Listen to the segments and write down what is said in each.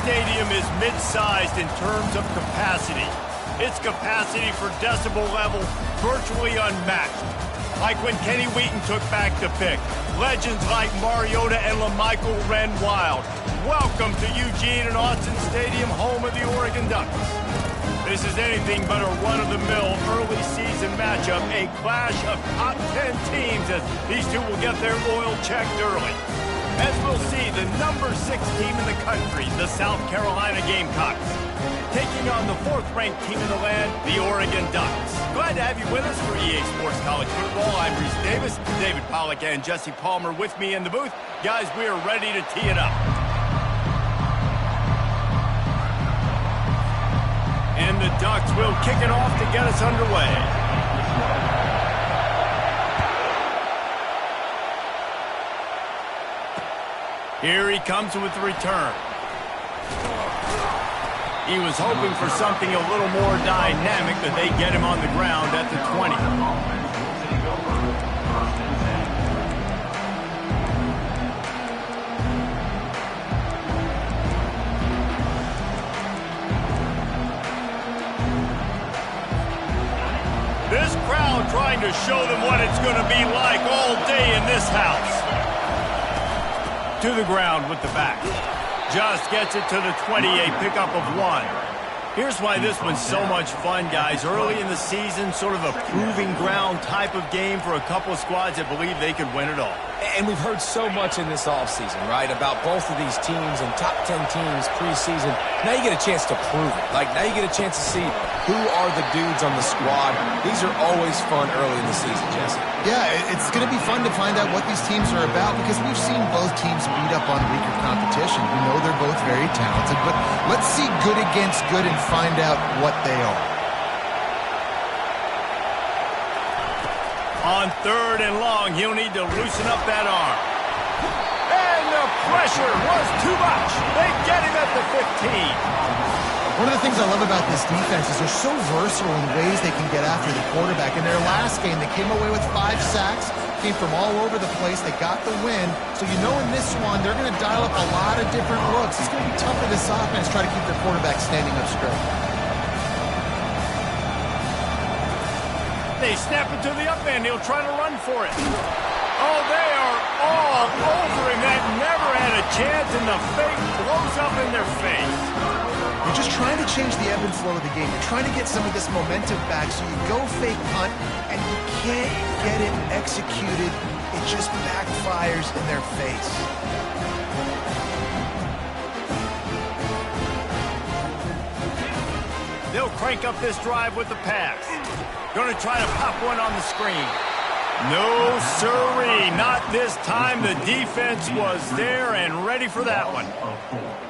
stadium is mid-sized in terms of capacity. Its capacity for decibel level virtually unmatched. Like when Kenny Wheaton took back the pick. Legends like Mariota and LaMichael ran wild. Welcome to Eugene and Austin Stadium, home of the Oregon Ducks. This is anything but a run-of-the-mill early season matchup, a clash of top 10 teams as these two will get their oil checked early. As we'll see, the number 6 team in the country, the South Carolina Gamecocks, taking on the 4th-ranked team in the land, the Oregon Ducks. Glad to have you with us for EA Sports College Football. I'm Reese Davis, David Pollack and Jesse Palmer with me in the booth. Guys, we are ready to tee it up. And the Ducks will kick it off to get us underway. Here he comes with the return. He was hoping for something a little more dynamic, that they get him on the ground at the 20. This crowd trying to show them what it's going to be like all day in this house. To the ground with the back. Just gets it to the 20, a pickup of 1. Here's why this one's so much fun, guys. Early in the season, sort of a proving ground type of game for a couple of squads that believe they could win it all. And we've heard so much in this offseason, right, about both of these teams and top 10 teams preseason. Now you get a chance to prove it. Like, now you get a chance to see who are the dudes on the squad. These are always fun early in the season, Jesse. Yeah, it's going to be fun to find out what these teams are about because we've seen both teams beat up on weaker competition. We know they're both very talented, but let's see good against good and find out what they are. On 3rd and long, he'll need to loosen up that arm. And the pressure was too much. They get him at the 15. One of the things I love about this defense is they're so versatile in ways they can get after the quarterback. In their last game, they came away with 5 sacks, came from all over the place. They got the win. So you know in this one, they're going to dial up a lot of different looks. It's going to be tough for this offense to try to keep their quarterback standing up straight. They snap it to the up end. He'll try to run for it. Oh, they are all over him. That never had a chance, and the fake blows up in their face. You're just trying to change the ebb and flow of the game. You're trying to get some of this momentum back, so you go fake punt, and you can't get it executed. It just backfires in their face. They'll crank up this drive with the pass. Going to try to pop one on the screen. No, sirree, not this time. The defense was there and ready for that one.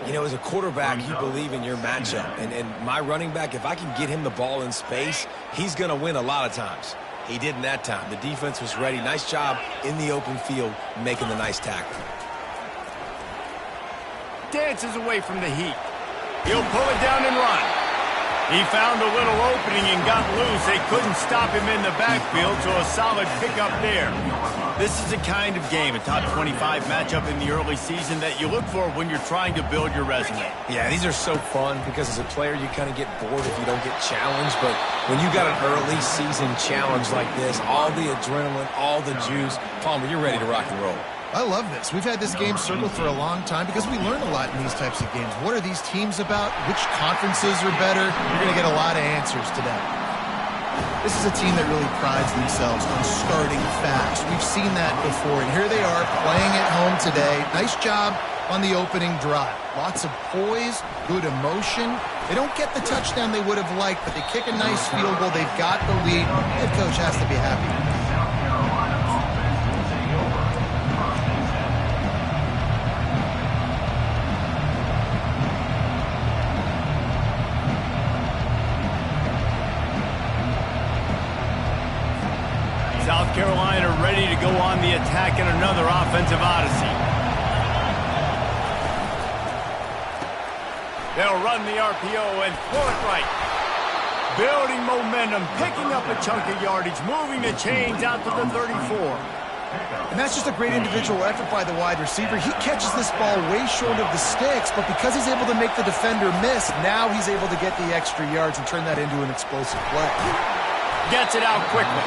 You know, as a quarterback, you believe in your matchup. And my running back, if I can get him the ball in space, he's going to win a lot of times. He did in that time. The defense was ready. Nice job in the open field making the nice tackle. Dances away from the heat. He'll pull it down and run. He found a little opening and got loose. They couldn't stop him in the backfield, so a solid pickup there. This is the kind of game, a top 25 matchup in the early season, that you look for when you're trying to build your resume. Yeah, these are so fun because as a player, you kind of get bored if you don't get challenged. But when you got an early season challenge like this, all the adrenaline, all the juice, Palmer, you're ready to rock and roll. I love this. We've had this game circled for a long time because we learn a lot in these types of games. What are these teams about? Which conferences are better? You're going to get a lot of answers today. This is a team that really prides themselves on starting fast. We've seen that before, and here they are playing at home today. Nice job on the opening drive. Lots of poise, good emotion. They don't get the touchdown they would have liked, but they kick a nice field goal. They've got the lead. Head coach has to be happy. South Carolina ready to go on the attack in another offensive odyssey. They'll run the RPO and throw it right. Building momentum, picking up a chunk of yardage, moving the chains out to the 34. And that's just a great individual effort by the wide receiver. He catches this ball way short of the sticks, but because he's able to make the defender miss, now he's able to get the extra yards and turn that into an explosive play. Gets it out quickly.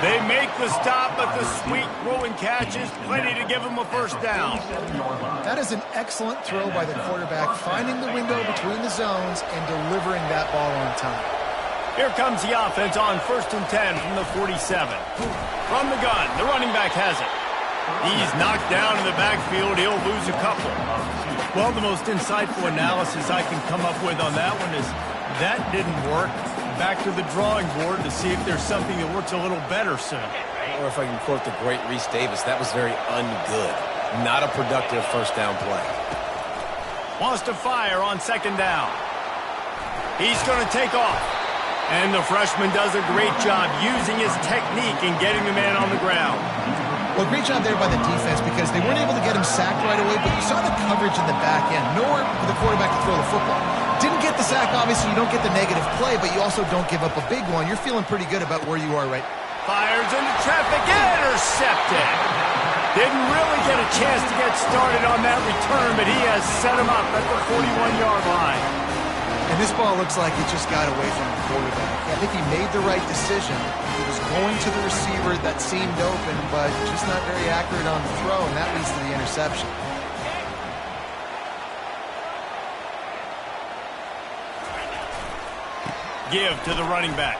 They make the stop, but the sweet throw and catch is plenty to give him a first down. That is an excellent throw by the quarterback, finding the window between the zones and delivering that ball on time. Here comes the offense on 1st and 10 from the 47. From the gun, the running back has it. He's knocked down in the backfield. He'll lose a couple. Well, the most insightful analysis I can come up with on that one is that didn't work. Back to the drawing board to see if there's something that works a little better soon. Or if I can quote the great Reese Davis, that was very ungood. Not a productive first down play. Wants to fire on 2nd down. He's going to take off. And the freshman does a great job using his technique and getting the man on the ground. Well, great job there by the defense because they weren't able to get him sacked right away, but you saw the coverage in the back end. Nowhere for the quarterback to throw the football. Didn't get the sack, obviously. You don't get the negative play, but you also don't give up a big one. You're feeling pretty good about where you are right now. Fires into traffic, intercepted. Didn't really get a chance to get started on that return, but he has set him up at the 41-yard line. And this ball looks like it just got away from the quarterback. I think he made the right decision. He was going to the receiver that seemed open, but just not very accurate on the throw, and that leads to the interception. Give to the running back.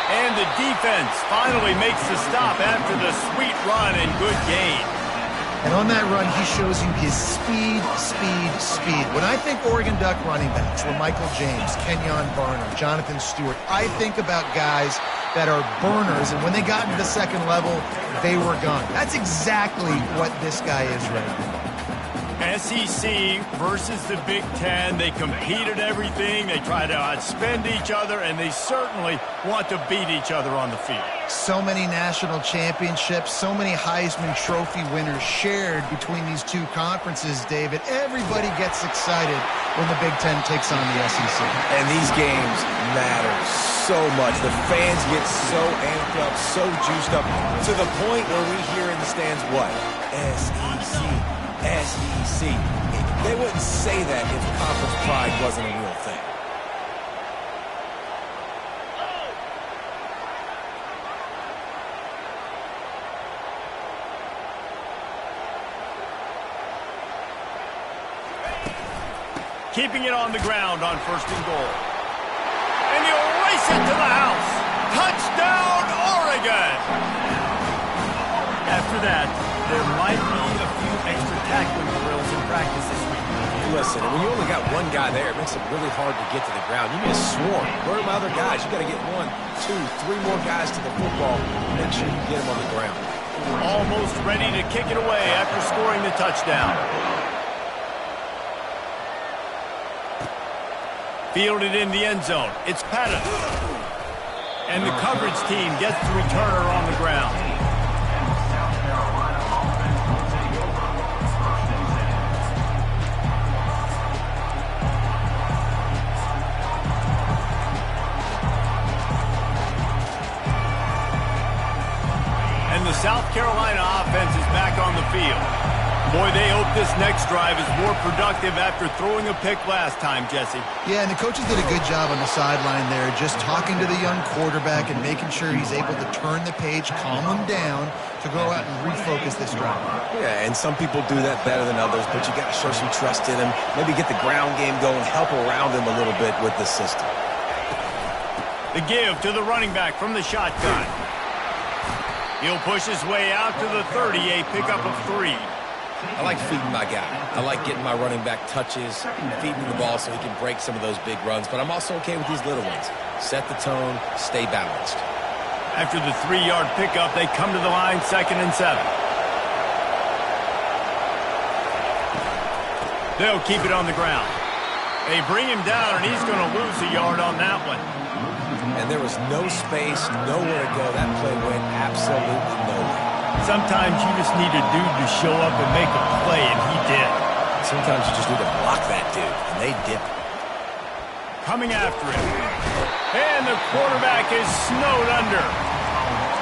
And the defense finally makes the stop after the sweet run and good gain. And on that run, he shows you his speed. When I think Oregon Duck running backs, Michael James, Kenyon Barner, Jonathan Stewart, I think about guys that are burners, and when they got into the second level, they were gone. That's exactly what this guy is right now. SEC versus the Big Ten. They compete at everything. They try to outspend each other, and they certainly want to beat each other on the field. So many national championships, so many Heisman Trophy winners shared between these two conferences, David. Everybody gets excited when the Big Ten takes on the SEC. And these games matter so much. The fans get so amped up, so juiced up, to the point where we hear in the stands what? SEC. SEC. They wouldn't say that if conference pride wasn't a real thing. Keeping it on the ground on 1st and goal. And he'll race it to the house. Touchdown, Oregon! After that, there might be a few extra tackling drills in practice this week. Listen, when you only got one guy there, it makes it really hard to get to the ground. You need a swarm. Where are my other guys? You got to get 1, 2, 3 more guys to the football. Make sure you get them on the ground. Almost ready to kick it away after scoring the touchdown. Fielded in the end zone. It's Patton. And the coverage team gets the returner on the ground. And the South Carolina offense is back on the field. Boy, they hope this next drive is more productive after throwing a pick last time, Jesse. Yeah, and the coaches did a good job on the sideline there, just talking to the young quarterback and making sure he's able to turn the page, calm him down to go out and refocus this drive. Yeah, and some people do that better than others, but you got to show some trust in him, maybe get the ground game going, help around him a little bit with the system. The give to the running back from the shotgun. He'll push his way out to the 30, a pickup of 3. I like feeding my guy. I like getting my running back touches, feeding him the ball so he can break some of those big runs, but I'm also okay with these little ones. Set the tone, stay balanced. After the 3-yard pickup, they come to the line 2nd and 7. They'll keep it on the ground. They bring him down, and he's going to lose a yard on that one. And there was no space, nowhere to go. That play went absolutely nowhere. Sometimes you just need a dude to show up and make a play, and he did. Sometimes you just need to block that dude, and they did. Coming after him. And the quarterback is snowed under.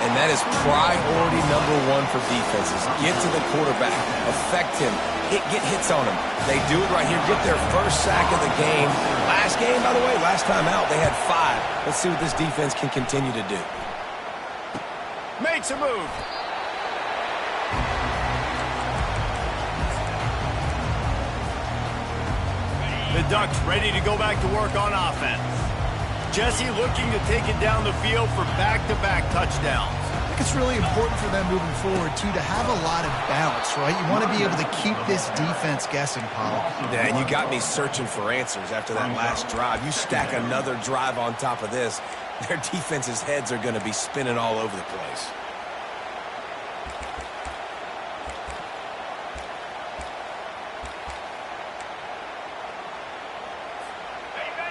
And that is priority #1 for defenses. Get to the quarterback, affect him, get hits on him. They do it right here, get their first sack of the game. Last game, by the way, last time out, they had 5. Let's see what this defense can continue to do. Makes a move. The Ducks ready to go back to work on offense. Jesse looking to take it down the field for back-to-back touchdowns. I think it's really important for them moving forward, too, to have a lot of bounce, right? You want to be able to keep this defense guessing, Paul. Yeah, and you got me searching for answers after that last drive. You stack another drive on top of this, their defense's heads are going to be spinning all over the place.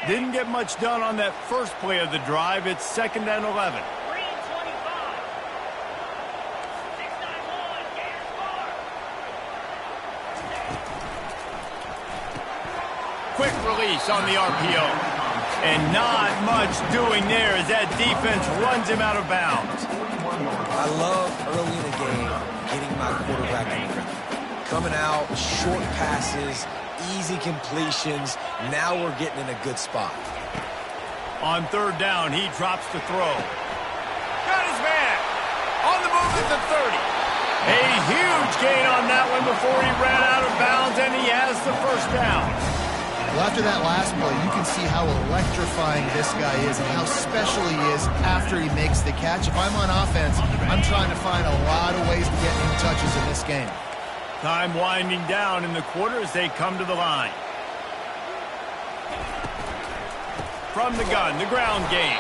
Didn't get much done on that first play of the drive. It's 2nd and 11. Quick release on the RPO. And not much doing there as that defense runs him out of bounds. I love early in the game getting my quarterback in the rhythm. Coming out, short passes, easy completions. Now we're getting in a good spot. On 3rd down, he drops to throw. Got his man. On the move at the 30. A huge gain on that one before he ran out of bounds, and he has the first down. Well, after that last play, you can see how electrifying this guy is and how special he is after he makes the catch. If I'm on offense, I'm trying to find a lot of ways to get new touches in this game. Time winding down in the quarter as they come to the line. From the gun, the ground game.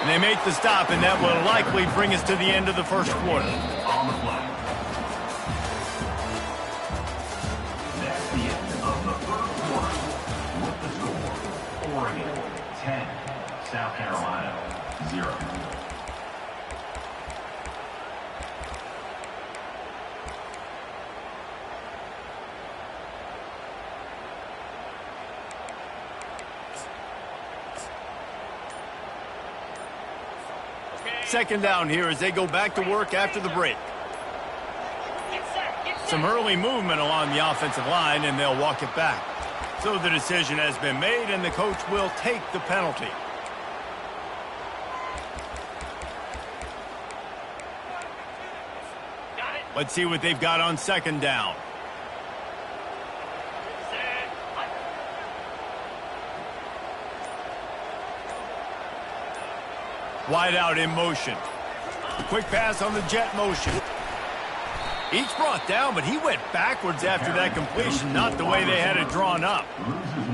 And they make the stop, and that will likely bring us to the end of the first quarter. On the play. That's the end of the first quarter. With the score, Oregon 10, South Carolina 0. Second down here as they go back to work after the break. Some early movement along the offensive line, and they'll walk it back. So the decision has been made, and the coach will take the penalty. Let's see what they've got on 2nd down. Wide out in motion. Quick pass on the jet motion. Each brought down, but he went backwards after that completion, not the way they had it drawn up.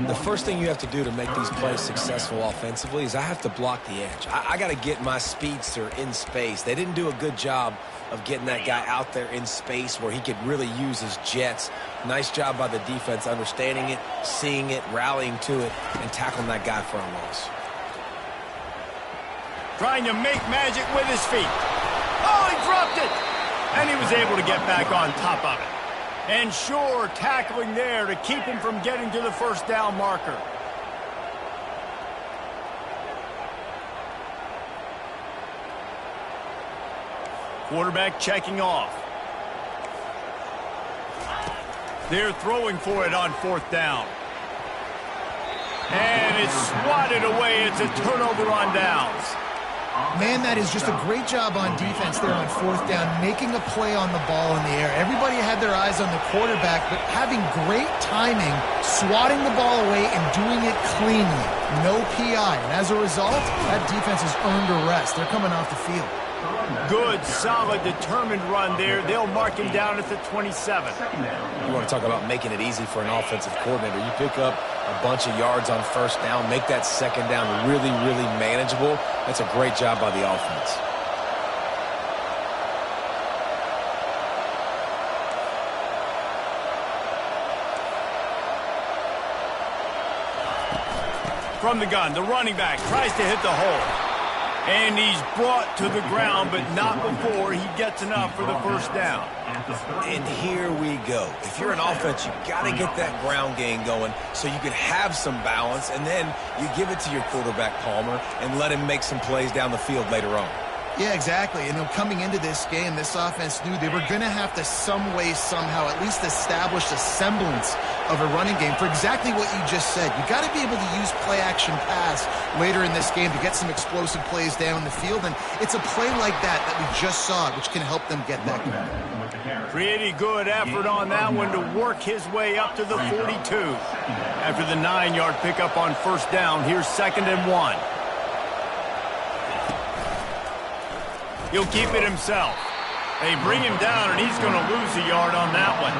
The first thing you have to do to make these plays successful offensively is I have to block the edge. I got to get my speedster in space. They didn't do a good job of getting that guy out there in space where he could really use his jets. Nice job by the defense understanding it, seeing it, rallying to it, and tackling that guy for a loss. Trying to make magic with his feet. Oh, he dropped it! And he was able to get back on top of it. And sure, tackling there to keep him from getting to the first down marker. Quarterback checking off. They're throwing for it on 4th down. And it's swatted away. It's a turnover on downs. Man, that is just a great job on defense there on 4th down, making a play on the ball in the air. Everybody had their eyes on the quarterback, but having great timing, swatting the ball away and doing it cleanly. No PI. And as a result, that defense has earned a rest. They're coming off the field. Good, solid, determined run there. They'll mark him down at the 27. You want to talk about making it easy for an offensive coordinator. You pick up a bunch of yards on 1st down, make that 2nd down really, really manageable. That's a great job by the offense. From the gun, the running back tries to hit the hole. And he's brought to the ground, but not before he gets enough for the first down. And here we go. If you're an offense, you got to get that ground game going so you can have some balance, and then you give it to your quarterback, Palmer, and let him make some plays down the field later on. Yeah, exactly. And coming into this game, this offense knew they were going to have to some way, somehow, at least establish a semblance of a running game for exactly what you just said. You got to be able to use play-action pass later in this game to get some explosive plays down the field. And it's a play like that we just saw, which can help them get that going. Pretty good effort on that one to work his way up to the 42. After the 9-yard pickup on first down, here's 2nd and 1. He'll keep it himself. They bring him down, and he's going to lose a yard on that one.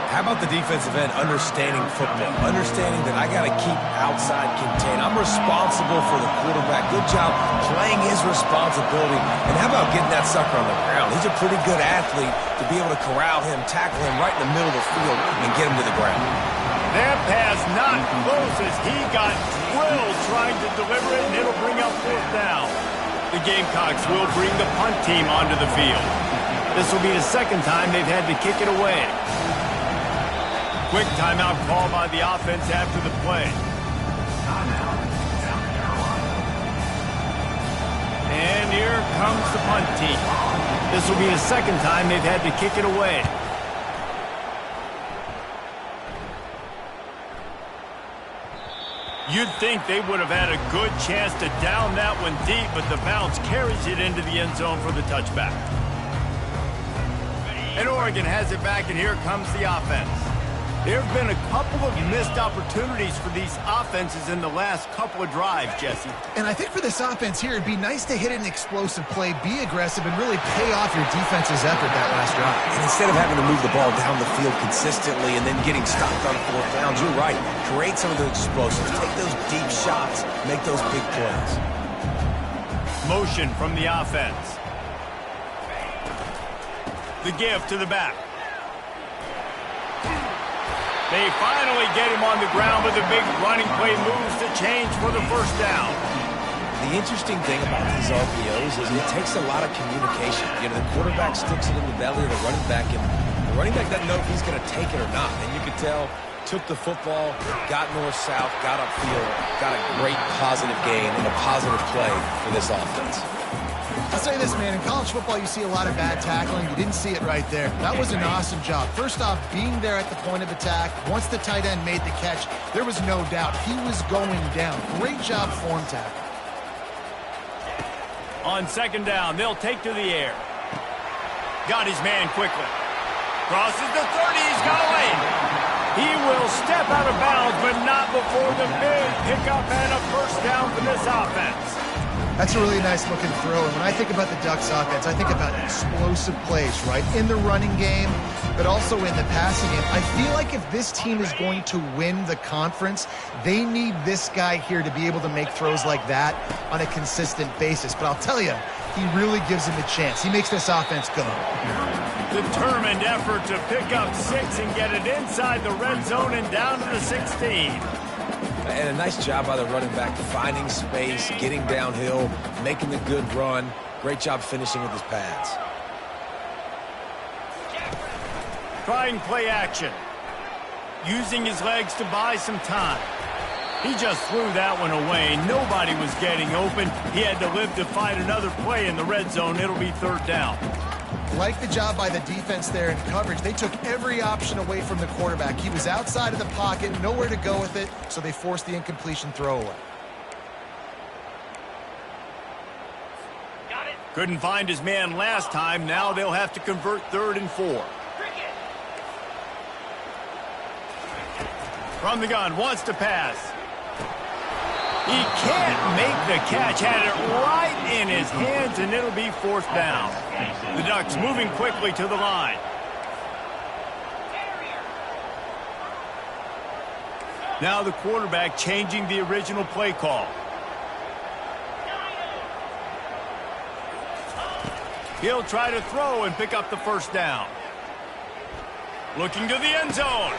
How about the defensive end understanding football, understanding that I got to keep outside contained. I'm responsible for the quarterback. Good job playing his responsibility. And how about getting that sucker on the ground? He's a pretty good athlete to be able to corral him, tackle him right in the middle of the field, and get him to the ground. That pass not close as he got drilled trying to deliver it, and it'll bring up 4th down. The Gamecocks will bring the punt team onto the field. This will be the 2nd time they've had to kick it away. Quick timeout call by the offense after the play. And here comes the punt team. This will be the 2nd time they've had to kick it away. You'd think they would have had a good chance to down that one deep, but the bounce carries it into the end zone for the touchback. And Oregon has it back, and here comes the offense. There have been a couple of missed opportunities for these offenses in the last couple of drives, Jesse. And I think for this offense here, it'd be nice to hit an explosive play, be aggressive, and really pay off your defense's effort that last drive. And instead of having to move the ball down the field consistently and then getting stopped on 4th downs, you're right. Create some of those explosives. Take those deep shots. Make those big plays. Motion from the offense. The give to the back. They finally get him on the ground with a big running play moves to change for the 1st down. The interesting thing about these RPOs is it takes a lot of communication. You know, the quarterback sticks it in the belly of the running back, and the running back doesn't know if he's going to take it or not. And you can tell, took the football, got north-south, got upfield, got a great positive gain and a positive play for this offense. I'll say this, man, in college football you see a lot of bad tackling. You didn't see it right there. That was an awesome job. First off, being there at the point of attack. Once the tight end made the catch, there was no doubt he was going down. Great job form tackle. On 2nd down, they'll take to the air. Got his man quickly. Crosses the 30, he's going. He will step out of bounds, but not before the big pickup and a 1st down for this offense. That's a really nice looking throw. And when I think about the Ducks offense, I think about explosive plays, right? In the running game, but also in the passing game. I feel like if this team is going to win the conference, they need this guy here to be able to make throws like that on a consistent basis. But I'll tell you, he really gives him a chance. He makes this offense go. Determined effort to pick up 6 and get it inside the red zone and down to the 16. And a nice job by the running back, finding space, getting downhill, making a good run. Great job finishing with his pads. Trying play action. Using his legs to buy some time. He just threw that one away. Nobody was getting open. He had to live to fight another play in the red zone. It'll be 3rd down. Like the job by the defense there in coverage. They took every option away from the quarterback. He was outside of the pocket, nowhere to go with it, so they forced the incompletion throwaway. Couldn't find his man last time. Now they'll have to convert 3rd and 4. From the gun, wants to pass. He can't make the catch. Had it right in his hands, and it'll be 4th down. The Ducks moving quickly to the line. Now the quarterback changing the original play call. He'll try to throw and pick up the 1st down. Looking to the end zone.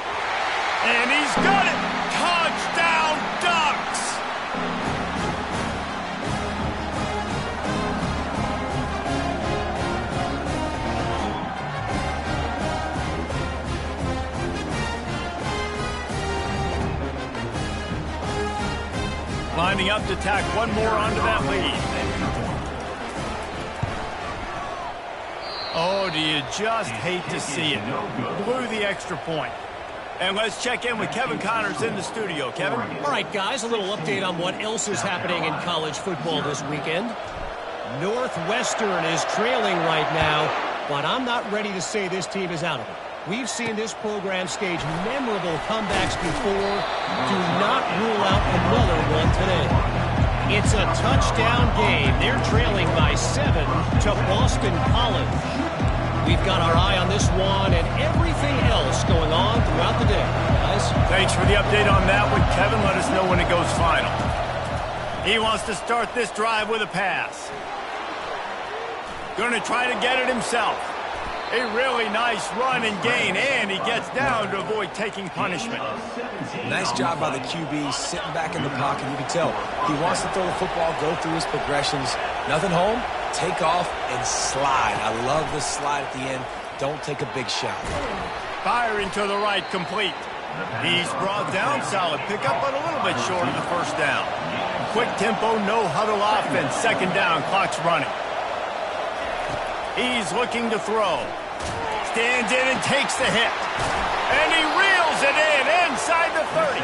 And he's got it. Touchdown, Ducks! Lining up to tack one more onto that lead. Oh, do you just hate to see it? Blew the extra point. And let's check in with Kevin Connors in the studio. Kevin? All right, guys, a little update on what else is happening in college football this weekend. Northwestern is trailing right now, but I'm not ready to say this team is out of it. We've seen this program stage memorable comebacks before. Do not rule out another one today. It's a touchdown game. They're trailing by 7 to Boston College. We've got our eye on this one and everything else going on throughout the day, guys. Thanks for the update on that one, Kevin. Let us know when it goes final. He wants to start this drive with a pass. Going to try to get it himself. A really nice run and gain, and he gets down to avoid taking punishment. Nice job by the QB, sitting back in the pocket. You can tell he wants to throw the football, go through his progressions. Nothing home, take off, and slide. I love the slide at the end. Don't take a big shot. Firing to the right, complete. He's brought down, solid pickup, but a little bit short of the first down. Quick tempo, no huddle offense. Second down, clock's running. He's looking to throw. Stands in and takes the hit. And he reels it in inside the 30.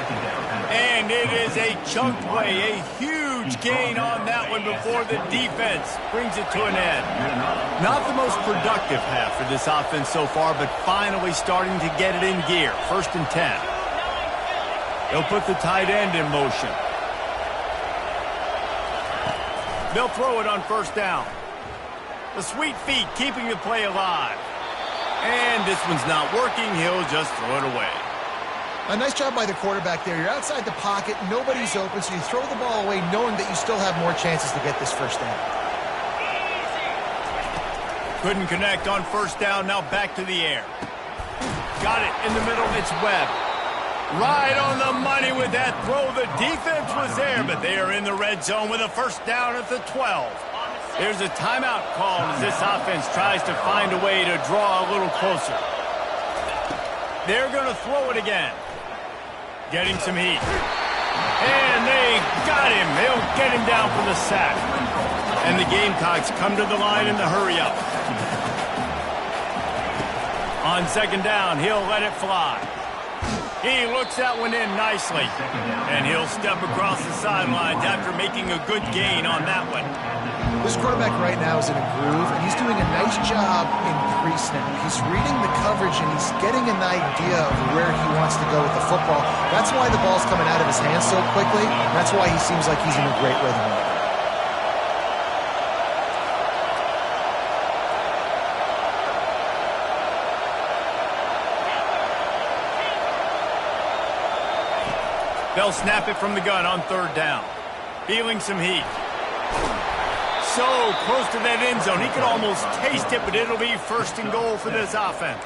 And it is a chunk play, a huge gain on that one before the defense brings it to an end. Not the most productive half for this offense so far, but finally starting to get it in gear. 1st and 10. They'll put the tight end in motion. They'll throw it on 1st down. The sweet feet keeping the play alive. And this one's not working. He'll just throw it away. A nice job by the quarterback there. You're outside the pocket. Nobody's open, so you throw the ball away knowing that you still have more chances to get this 1st down. Couldn't connect on 1st down. Now back to the air. Got it in the middle. It's Webb. Right on the money with that throw. The defense was there, but they are in the red zone with a 1st down at the 12. There's a timeout call as this offense tries to find a way to draw a little closer. They're going to throw it again. Getting some heat. And they got him. They'll get him down for the sack. And the Gamecocks come to the line in the hurry-up. On 2nd down, he'll let it fly. He looks that one in nicely. And he'll step across the sidelines after making a good gain on that one. This quarterback right now is in a groove, and he's doing a nice job in pre-snap. He's reading the coverage, and he's getting an idea of where he wants to go with the football. That's why the ball's coming out of his hands so quickly. That's why he seems like he's in a great rhythm right now. They'll snap it from the gun on 3rd down. Feeling some heat. So close to that end zone. He could almost taste it, but it'll be 1st and goal for this offense.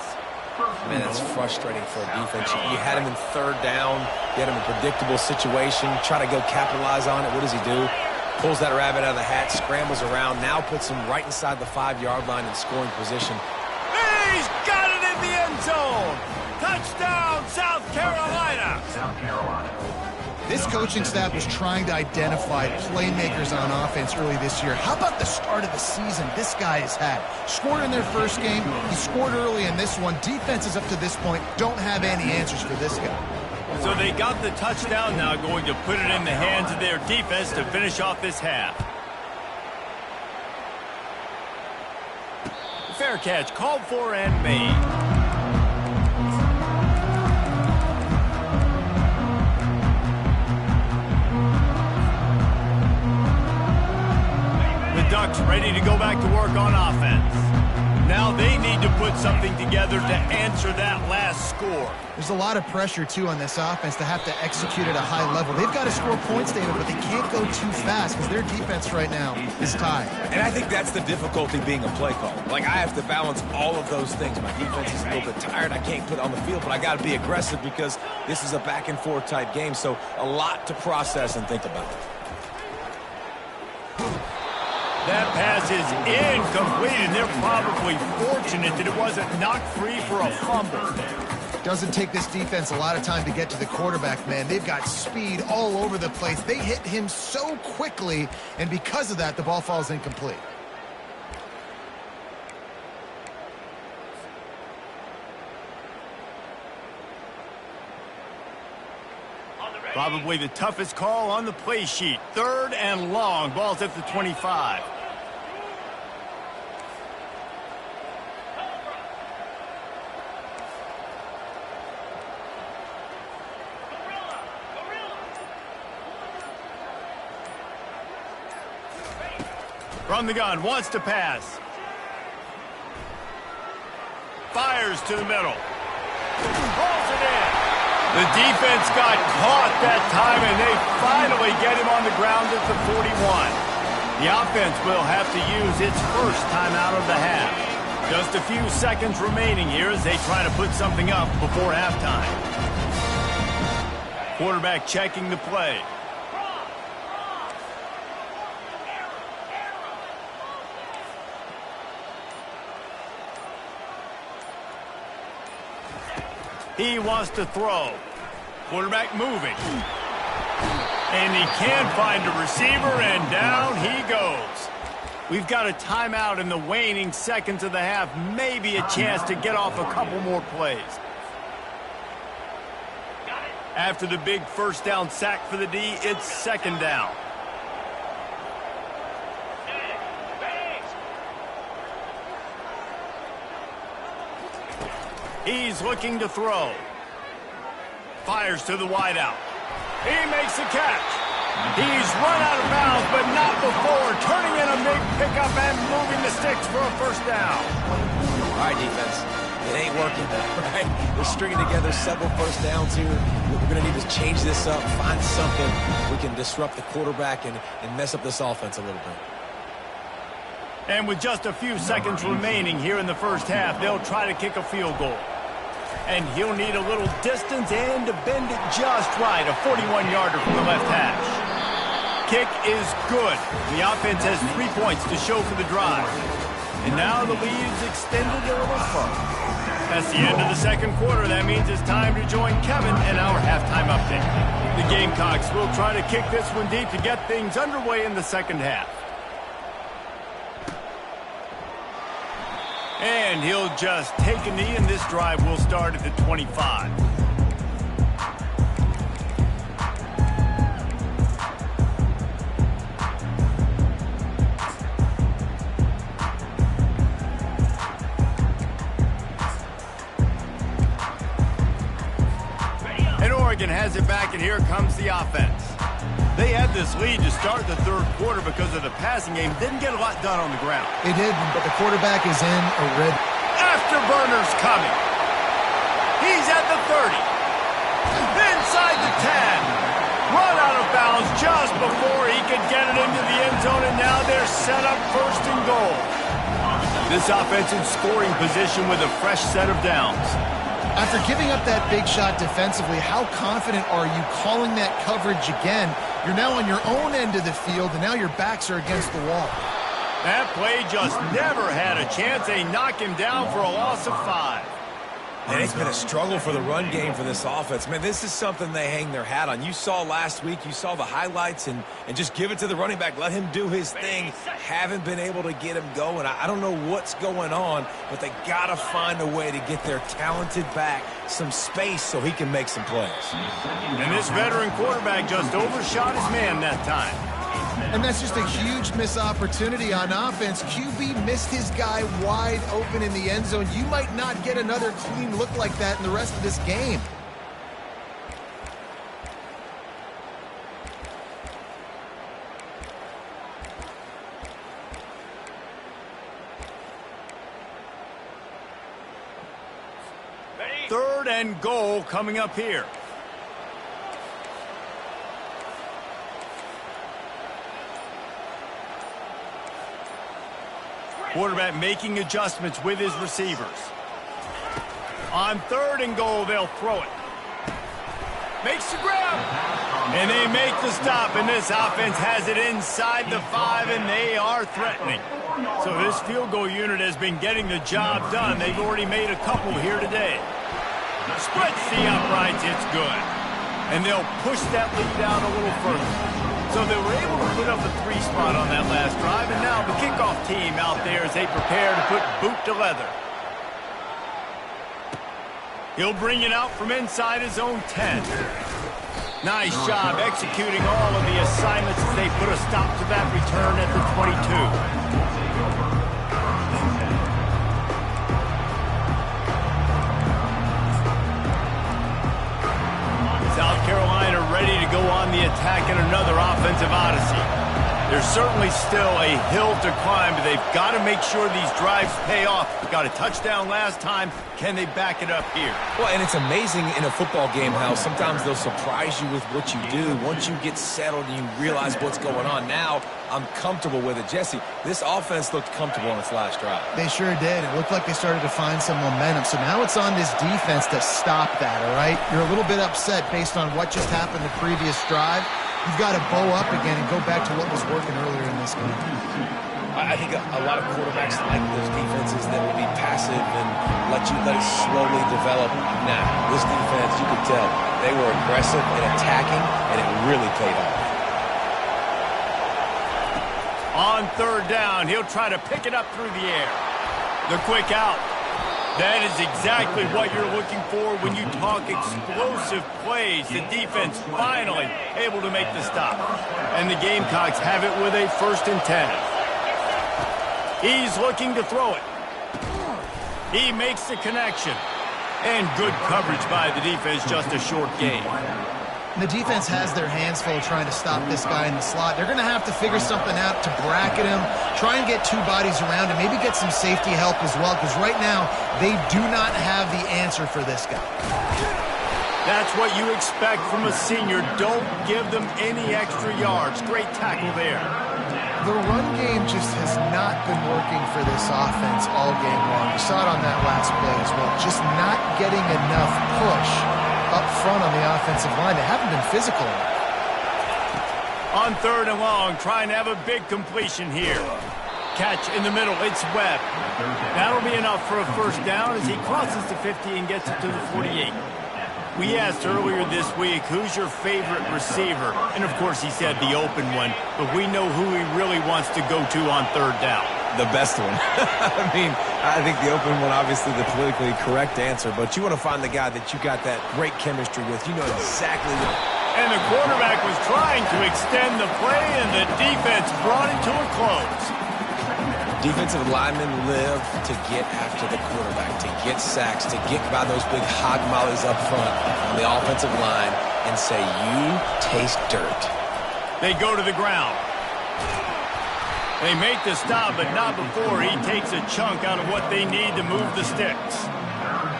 Man, that's frustrating for a defense. You had him in 3rd down. You had him in a predictable situation. Try to go capitalize on it. What does he do? Pulls that rabbit out of the hat, scrambles around, now puts him right inside the 5-yard line in scoring position. He's got it in the end zone. Touchdown, South Carolina. South Carolina. This coaching staff was trying to identify playmakers on offense early this year. How about the start of the season this guy has had? Scored in their 1st game. He scored early in this one. Defenses up to this point don't have any answers for this guy. So they got the touchdown now, going to put it in the hands of their defense to finish off this half. Fair catch, called for and made. Ducks ready to go back to work on offense. Now they need to put something together to answer that last score. There's a lot of pressure, too, on this offense to have to execute at a high level. They've got to score points, David, but they can't go too fast because their defense right now is tied. And I think that's the difficulty being a play caller. Like, I have to balance all of those things. My defense is a little bit tired. I can't put it on the field, but I got to be aggressive because this is a back-and-forth type game. So a lot to process and think about. That pass is incomplete, and they're probably fortunate that it wasn't knocked free for a fumble. Doesn't take this defense a lot of time to get to the quarterback, man. They've got speed all over the place. They hit him so quickly, and because of that, the ball falls incomplete. Probably the toughest call on the play sheet. 3rd and long. Ball's at the 25. From the gun, wants to pass. Fires to the middle. Rolls it in. The defense got caught that time, and they finally get him on the ground at the 41. The offense will have to use its first timeout of the half. Just a few seconds remaining here as they try to put something up before halftime. Quarterback checking the play. He wants to throw. Quarterback moving. And he can't find a receiver, and down he goes. We've got a timeout in the waning seconds of the half. Maybe a chance to get off a couple more plays. After the big first down sack for the D, it's 2nd down. He's looking to throw. Fires to the wideout. He makes the catch. He's run out of bounds, but not before. Turning in a big pickup and moving the sticks for a first down. All right, defense. It ain't working, right? We're stringing together several first downs here. We're going to need to change this up, find something we can disrupt the quarterback and mess up this offense a little bit. And with just a few seconds remaining here in the first half, they'll try to kick a field goal. And he'll need a little distance and to bend it just right. A 41-yarder from the left hash. Kick is good. The offense has 3 points to show for the drive. And now the lead's extended a little further. That's the end of the second quarter. That means it's time to join Kevin in our halftime update. The Gamecocks will try to kick this one deep to get things underway in the second half. And he'll just take a knee, and this drive will start at the 25. And Oregon has it back, and here comes the offense. They had this lead to start the third quarter because of the passing game. Didn't get a lot done on the ground. They did, but the quarterback is in a rhythm. Afterburner's coming. He's at the 30. Inside the 10. Run out of bounds just before he could get it into the end zone, and now they're set up 1st and goal. This offense in scoring position with a fresh set of downs. After giving up that big shot defensively, how confident are you calling that coverage again? You're now on your own end of the field, and now your backs are against the wall. That play just never had a chance. They knock him down for a loss of 5. And it's been a struggle for the run game for this offense. Man, this is something they hang their hat on. You saw last week, you saw the highlights, and just give it to the running back. Let him do his thing. Haven't been able to get him going. I don't know what's going on, but they got to find a way to get their talented back some space so he can make some plays. And this veteran quarterback just overshot his man that time. And that's just a huge missed opportunity on offense. QB missed his guy wide open in the end zone. You might not get another clean look like that in the rest of this game. Third and goal coming up here. Quarterback making adjustments with his receivers. On 3rd and goal, they'll throw it. Makes the grab. And they make the stop, and this offense has it inside the 5, and they are threatening. So this field goal unit has been getting the job done. They've already made a couple here today. Splits the uprights, it's good. And they'll push that lead out a little further. So they were able to put up a 3 spot on that last drive, and now the kickoff team out there as they prepare to put boot to leather. He'll bring it out from inside his own 10. Nice job executing all of the assignments as they put a stop to that return at the 22. South Carolina ready to go on the attack in another offensive odyssey. There's certainly still a hill to climb, but they've got to make sure these drives pay off. Got a touchdown last time. Can they back it up here? Well, and it's amazing in a football game how sometimes they'll surprise you with what you do. Once you get settled and you realize what's going on, now I'm comfortable with it. Jesse, this offense looked comfortable on its last drive. They sure did. It looked like they started to find some momentum. So now it's on this defense to stop that, all right? You're a little bit upset based on what just happened the previous drive. You've got to bow up again and go back to what was working earlier in this game. I think a lot of quarterbacks like those defenses that will be passive and let it slowly develop. Now, this defense, you could tell, they were aggressive and attacking, and it really paid off. On third down, he'll try to pick it up through the air. The quick out. That is exactly what you're looking for when you talk explosive plays. The defense finally able to make the stop. And the Gamecocks have it with a 1st and 10. He's looking to throw it. He makes the connection. And good coverage by the defense, just a short gain. The defense has their hands full trying to stop this guy in the slot. They're going to have to figure something out to bracket him, try and get 2 bodies around him, maybe get some safety help as well, because right now they do not have the answer for this guy. That's what you expect from a senior. Don't give them any extra yards. Great tackle there. The run game just has not been working for this offense all game long. You saw it on that last play as well. Just not getting enough push up front on the offensive line. They haven't been physical enough. On 3rd and long, trying to have a big completion here. Catch in the middle. It's Webb. That'll be enough for a 1st down as he crosses the 50 and gets it to the 48. We asked earlier this week, who's your favorite receiver? And, of course, he said the open one. But we know who he really wants to go to on 3rd down. The best one. I mean, I think the open one, obviously the politically correct answer, but you want to find the guy that you got that great chemistry with. You know exactly what. And the quarterback was trying to extend the play, and the defense brought it to a close. Defensive linemen live to get after the quarterback, to get sacks, to get by those big hog mollies up front on the offensive line and say, you taste dirt. They go to the ground. They make the stop, but not before he takes a chunk out of what they need to move the sticks.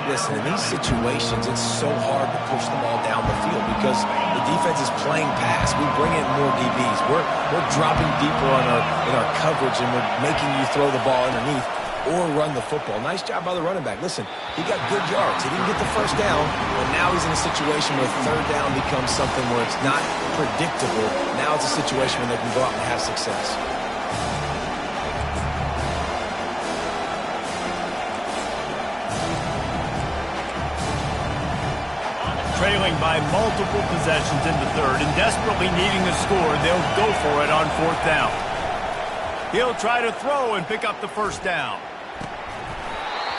Listen, in these situations, it's so hard to push the ball down the field because the defense is playing pass. We bring in more DBs. We're dropping deeper in our coverage, and we're making you throw the ball underneath or run the football. Nice job by the running back. Listen, he got good yards. He didn't get the 1st down, but now he's in a situation where 3rd down becomes something where it's not predictable. Now it's a situation where they can go out and have success. Trailing by multiple possessions in the 3rd and desperately needing the score, they'll go for it on 4th down. He'll try to throw and pick up the 1st down.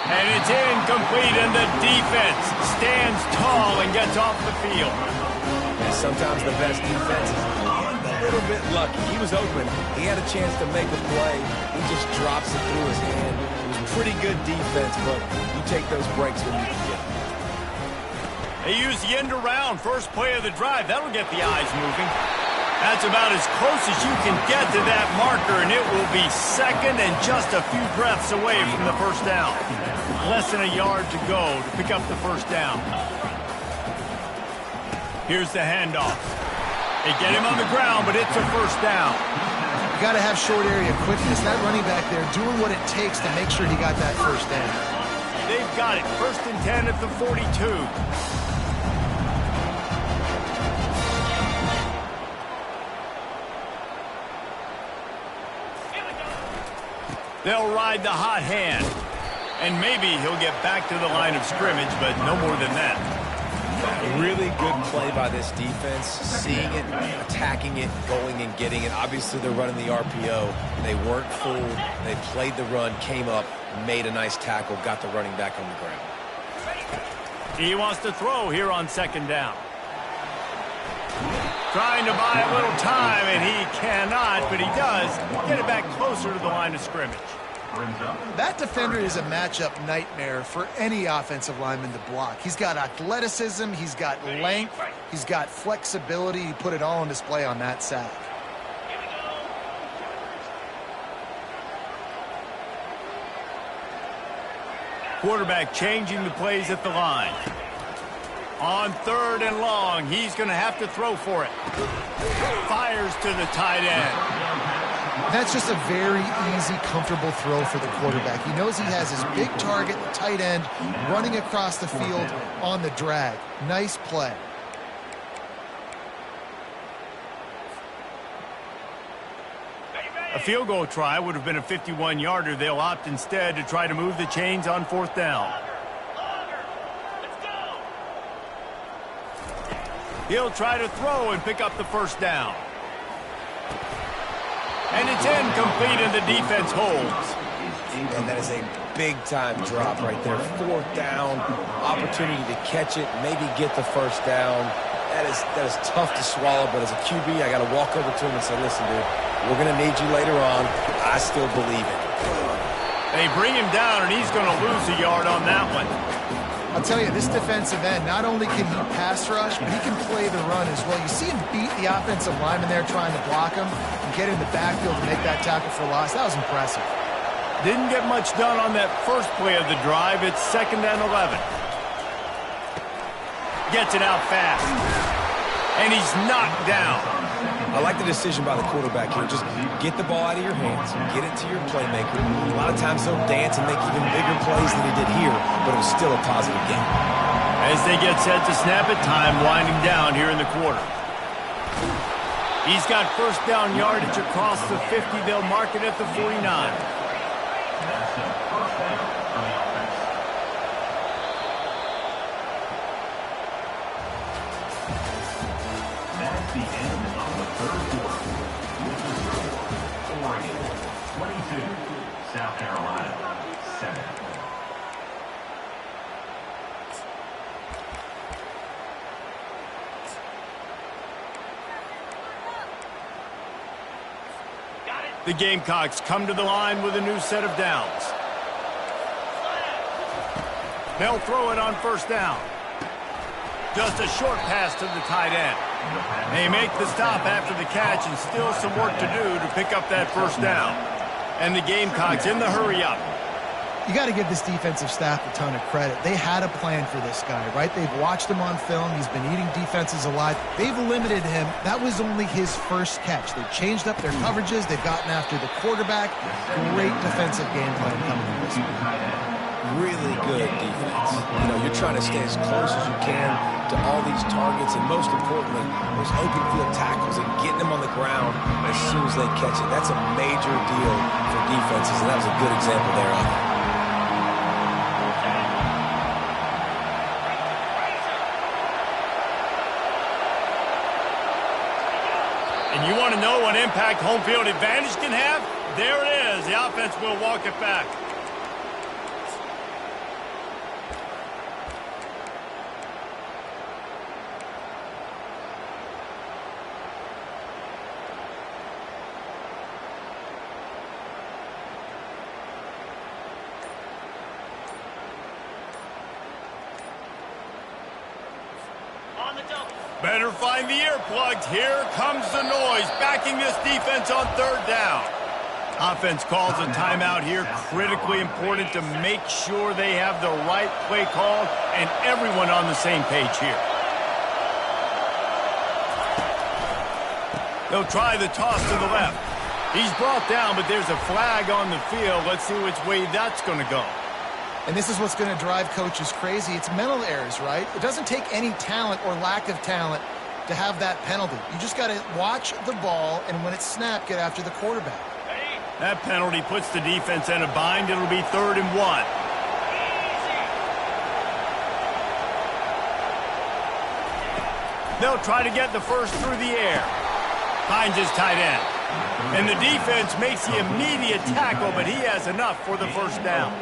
And it's incomplete, and the defense stands tall and gets off the field. And sometimes the best defense is a little bit lucky. He was open. He had a chance to make a play. He just drops it through his hand. It was pretty good defense, but you take those breaks when you can get them. They use the end around. 1st play of the drive. That'll get the eyes moving. That's about as close as you can get to that marker, and it will be 2nd and just a few breaths away from the 1st down. Less than a yard to go to pick up the 1st down. Here's the handoff. They get him on the ground, but it's a 1st down. You got to have short area quickness. That running back there doing what it takes to make sure he got that 1st down. They've got it. 1st and 10 at the 42. They'll ride the hot hand. And maybe he'll get back to the line of scrimmage, but no more than that. Really good play by this defense, seeing it, attacking it, going and getting it. Obviously, they're running the RPO. They weren't fooled. They played the run, came up, made a nice tackle, got the running back on the ground. He wants to throw here on 2nd down. Trying to buy a little time, and he cannot, but he does get it back closer to the line of scrimmage. That defender is a matchup nightmare for any offensive lineman to block. He's got athleticism, he's got length, he's got flexibility. He put it all on display on that sack. Quarterback changing the plays at the line. On 3rd and long, he's going to have to throw for it. Fires to the tight end. That's just a very easy, comfortable throw for the quarterback. He knows he has his big target, the tight end, running across the field on the drag. Nice play. A field goal try would have been a 51-yarder. They'll opt instead to try to move the chains on 4th down. He'll try to throw and pick up the 1st down. And it's incomplete, and the defense holds. And that is a big-time drop right there. 4th down, opportunity to catch it, maybe get the 1st down. That is tough to swallow, but as a QB, I got to walk over to him and say, listen, dude, we're going to need you later on. I still believe it. They bring him down, and he's going to lose a yard on that one. I'll tell you, this defensive end, not only can he pass rush, but he can play the run as well. You see him beat the offensive lineman there trying to block him and get in the backfield to make that tackle for loss. That was impressive. Didn't get much done on that first play of the drive. It's 2nd and 11. Gets it out fast. And he's knocked down. I like the decision by the quarterback here. Just get the ball out of your hands, get it to your playmaker. A lot of times they'll dance and make even bigger plays than he did here, but it was still a positive game. As they get set to snap it, time winding down here in the quarter. He's got 1st down yardage across the 50. They'll mark it at the 49. That's a 1st down for the offense. That's the end of the 3rd quarter. With the score, Oregon 22, South Carolina 7. The Gamecocks come to the line with a new set of downs. They'll throw it on 1st down. Just a short pass to the tight end. They make the stop after the catch, and still some work to do to pick up that 1st down. And the Gamecocks in the hurry-up. You got to give this defensive staff a ton of credit. They had a plan for this guy, right? They've watched him on film. He's been eating defenses alive. They've limited him. That was only his first catch. They've changed up their coverages. They've gotten after the quarterback. Great defensive game plan coming in this one. Really good defense. You know, you're trying to stay as close as you can to all these targets, and most importantly, those open field tackles and getting them on the ground as soon as they catch it. That's a major deal for defenses, and that was a good example there of it. And you want to know what impact home field advantage can have? There it is. The offense will walk it back. Better find the earplugs. Here comes the noise, backing this defense on 3rd down. Offense calls a timeout here. Critically important to make sure they have the right play call and everyone on the same page here. They'll try the toss to the left. He's brought down, but there's a flag on the field. Let's see which way that's going to go. And this is what's going to drive coaches crazy. It's mental errors, right? It doesn't take any talent or lack of talent to have that penalty. You just got to watch the ball, and when it's snapped, get after the quarterback. That penalty puts the defense in a bind. It'll be 3rd and 1. They'll try to get the 1st through the air. Finds his tight end. And the defense makes the immediate tackle, but he has enough for the 1st down.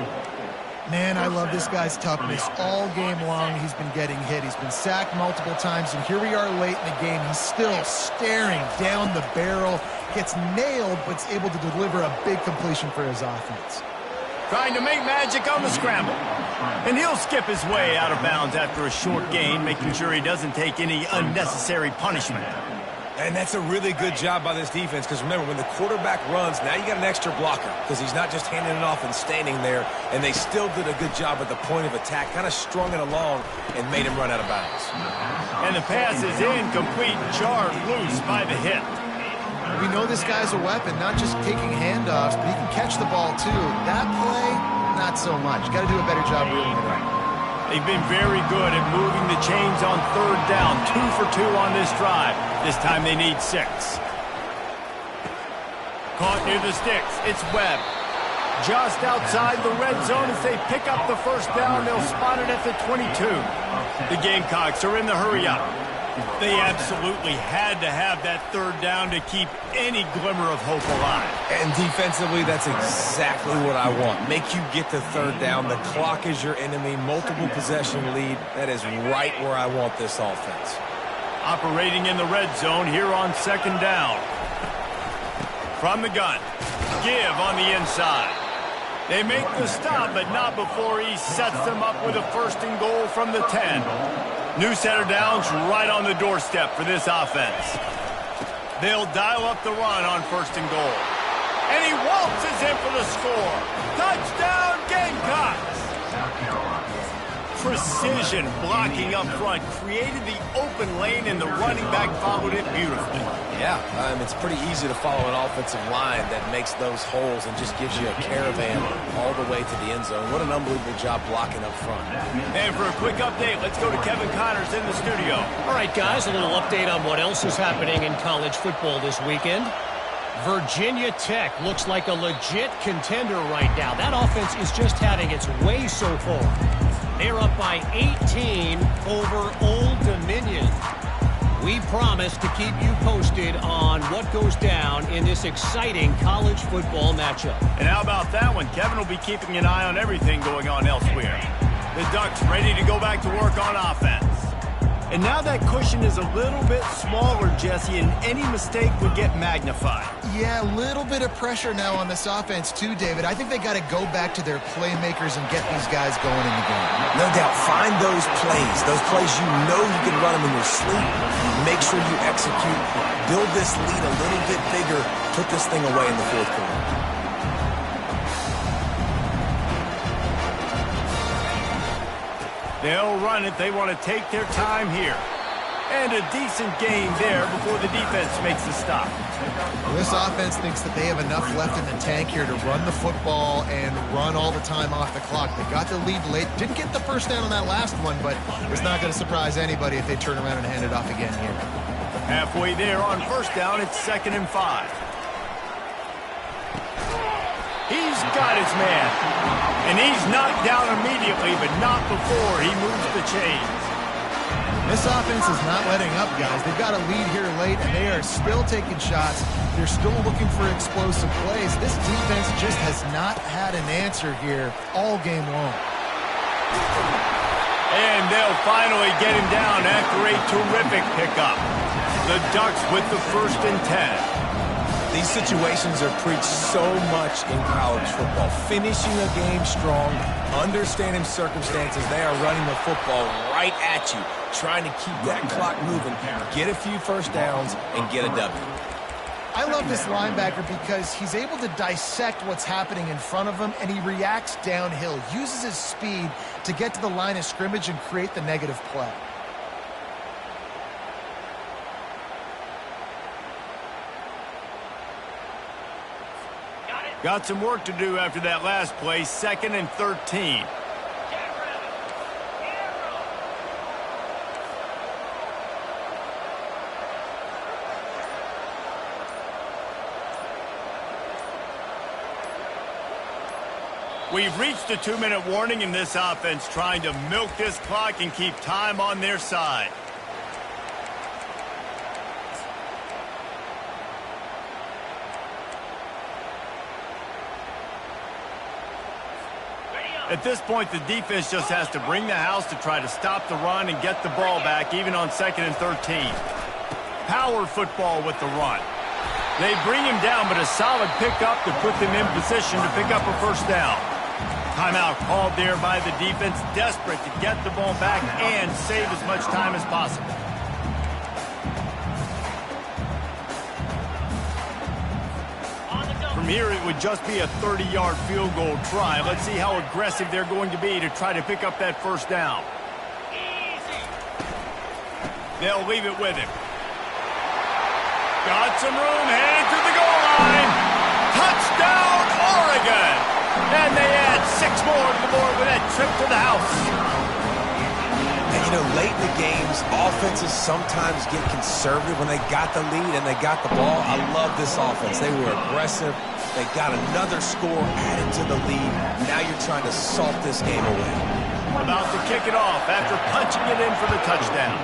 Man, I love this guy's toughness. All game long, he's been getting hit. He's been sacked multiple times, and here we are late in the game. He's still staring down the barrel, gets nailed, but is able to deliver a big completion for his offense. Trying to make magic on the scramble. And he'll skip his way out of bounds after a short gain, making sure he doesn't take any unnecessary punishment. And that's a really good job by this defense, because remember, when the quarterback runs, now you got an extra blocker, because he's not just handing it off and standing there, and they still did a good job at the point of attack, kind of strung it along and made him run out of bounds. And the pass is incomplete, jarred loose by the hit. We know this guy's a weapon, not just taking handoffs, but he can catch the ball too. That play, not so much. Got to do a better job reeling it out. They've been very good at moving the chains on third down. 2 for 2 on this drive. This time they need 6. Caught near the sticks. It's Webb. Just outside the red zone as they pick up the first down. They'll spot it at the 22. The Gamecocks are in the hurry-up. They absolutely had to have that third down to keep any glimmer of hope alive. And defensively, that's exactly what I want. Make you get to third down. The clock is your enemy. Multiple possession lead. That is right where I want this offense. Operating in the red zone here on second down. From the gun. Give on the inside. They make the stop, but not before he sets them up with a first and goal from the 10. New set of downs right on the doorstep for this offense. They'll dial up the run on first and goal. And he waltzes in for the score. Touchdown, Gamecocks! Precision blocking up front created the open lane, and the running back followed it beautifully. Yeah, it's pretty easy to follow an offensive line that makes those holes and just gives you a caravan all the way to the end zone. What an unbelievable job blocking up front. And for a quick update, let's go to Kevin Connors in the studio. All right, guys, a little update on what else is happening in college football this weekend. Virginia Tech looks like a legit contender right now. That offense is just having its way so far. They're up by 18 over Old Dominion. We promise to keep you posted on what goes down in this exciting college football matchup. And how about that one? Kevin will be keeping an eye on everything going on elsewhere. The Ducks ready to go back to work on offense. And now that cushion is a little bit smaller, Jesse, and any mistake would get magnified. Yeah, a little bit of pressure now on this offense too, David. I think they got to go back to their playmakers and get these guys going in the game. No doubt. Find those plays you know you can run them in your sleep. Make sure you execute. Build this lead a little bit bigger. Put this thing away in the fourth quarter. They'll run it. They want to take their time here. And a decent gain there before the defense makes the stop. This offense thinks that they have enough left in the tank here to run the football and run all the time off the clock. They got the lead late. Didn't get the first down on that last one, but it's not going to surprise anybody if they turn around and hand it off again here. Halfway there on first down, it's 2nd and 5. He's got his man. And he's knocked down immediately, but not before he moves the chains. This offense is not letting up, guys. They've got a lead here late, and they are still taking shots. They're still looking for explosive plays. This defense just has not had an answer here all game long. And they'll finally get him down after a terrific pickup. The Ducks with the 1st and 10. These situations are preached so much in college football. Finishing a game strong, understanding circumstances. They are running the football right at you, trying to keep that clock moving, get a few first downs, and get a W. I love this linebacker because he's able to dissect what's happening in front of him, and he reacts downhill, uses his speed to get to the line of scrimmage and create the negative play. Got some work to do after that last play, 2nd and 13. We've reached a 2-minute warning in this offense, trying to milk this clock and keep time on their side. At this point, the defense just has to bring the house to try to stop the run and get the ball back, even on 2nd and 13. Power football with the run. They bring him down, but a solid pickup to put them in position to pick up a first down. Timeout called there by the defense, desperate to get the ball back and save as much time as possible. From here, it would just be a 30-yard field goal try. Let's see how aggressive they're going to be to try to pick up that first down. They'll leave it with him. Got some room, headed to the goal line. Touchdown, Oregon! And they add 6 more to the board with that trip to the house. And, you know, late in the games, offenses sometimes get conservative when they got the lead and they got the ball. I love this offense. They were aggressive. They got another score added to the lead. Now you're trying to salt this game away. About to kick it off after punching it in for the touchdown.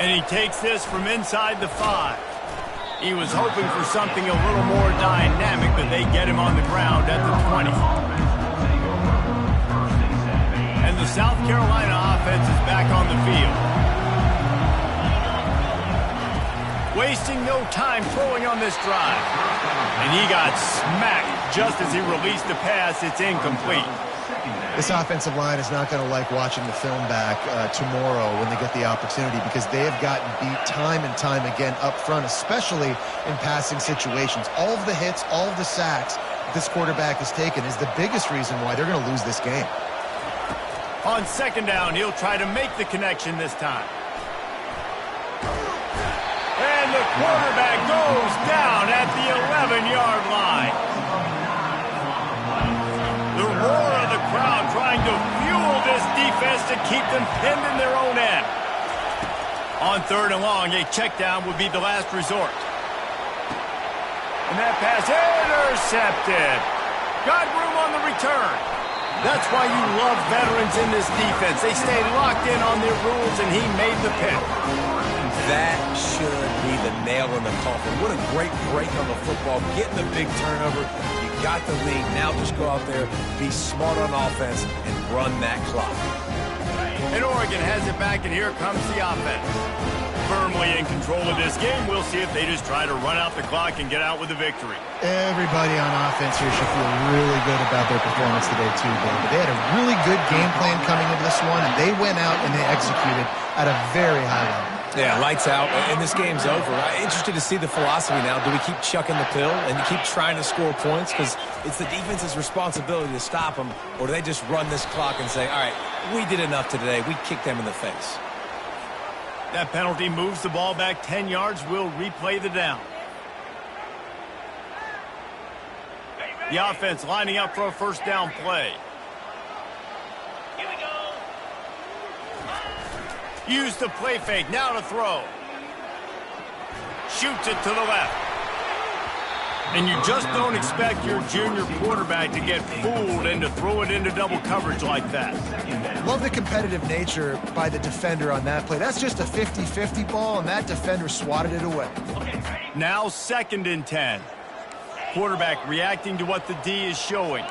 And he takes this from inside the 5. He was hoping for something a little more dynamic, but they get him on the ground at the 20. And the South Carolina offense is back on the field. Wasting no time throwing on this drive. And he got smacked just as he released the pass. It's incomplete. This offensive line is not going to like watching the film back tomorrow when they get the opportunity, because they have gotten beat time and time again up front, especially in passing situations. All of the hits, all of the sacks this quarterback has taken is the biggest reason why they're going to lose this game. On 2nd down, he'll try to make the connection this time. And the quarterback goes down at the 11-yard line. The roar of the crowd trying to fuel this defense to keep them pinned in their own end. On 3rd and long, a check down would be the last resort. And that pass intercepted. Got room on the return. That's why you love veterans in this defense. They stay locked in on their rules, and he made the pick. That should be the nail in the coffin. What a great break on the football. Getting the big turnover. You got the lead. Now just go out there, be smart on offense, and run that clock. And Oregon has it back, and here comes the offense. Firmly in control of this game. We'll see if they just try to run out the clock and get out with the victory. Everybody on offense here should feel really good about their performance today too, David. They had a really good game plan coming into this one, and they went out and they executed at a very high level. Yeah, lights out, and this game's over. I'm interested to see the philosophy now. Do we keep chucking the pill and keep trying to score points? Because it's the defense's responsibility to stop them, or do they just run this clock and say, all right, we did enough today. We kicked them in the face. That penalty moves the ball back 10 yards. We'll replay the down. The offense lining up for a first down play. Use the play fake. Now to throw. Shoots it to the left. And you just don't expect your junior quarterback to get fooled and to throw it into double coverage like that. Love the competitive nature by the defender on that play. That's just a 50-50 ball, and that defender swatted it away. Now 2nd and 10. Quarterback reacting to what the D is showing.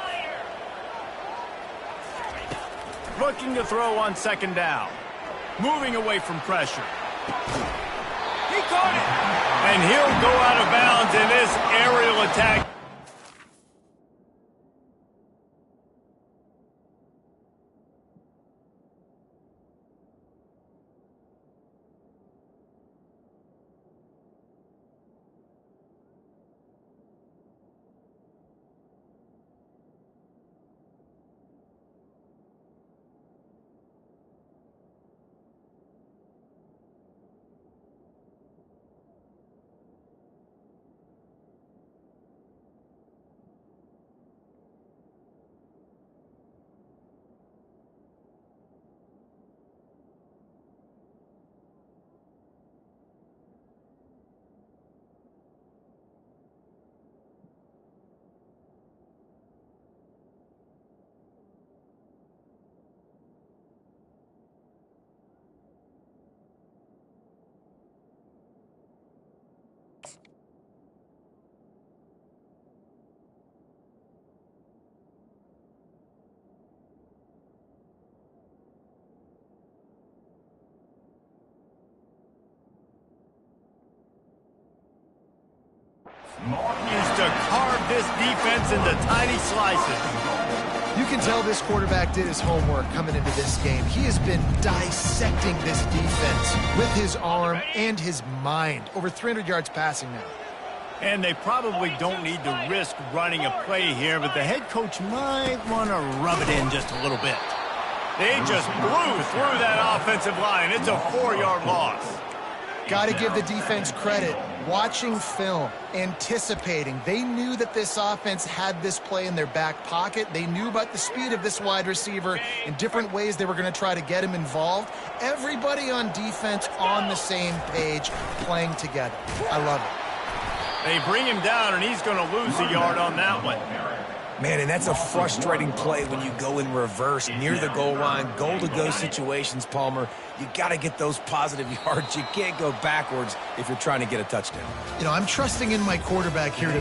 Looking to throw on 2nd down. Moving away from pressure. He caught it. And he'll go out of bounds in this aerial attack. this defense into tiny slices. You can tell this quarterback did his homework coming into this game. He has been dissecting this defense with his arm and his mind. Over 300 yards passing now. And they probably don't need to risk running a play here, but the head coach might want to rub it in just a little bit. They just blew through that offensive line. It's a 4-yard loss. Got to give the defense credit. Watching film, anticipating. They knew that this offense had this play in their back pocket. They knew about the speed of this wide receiver in different ways they were going to try to get him involved. Everybody on defense on the same page, playing together. I love it. They bring him down, and he's going to lose a yard on that one. Man, and that's a frustrating play when you go in reverse near the goal line, goal-to-go situations, Palmer. You got to get those positive yards. You can't go backwards if you're trying to get a touchdown. You know, I'm trusting in my quarterback here to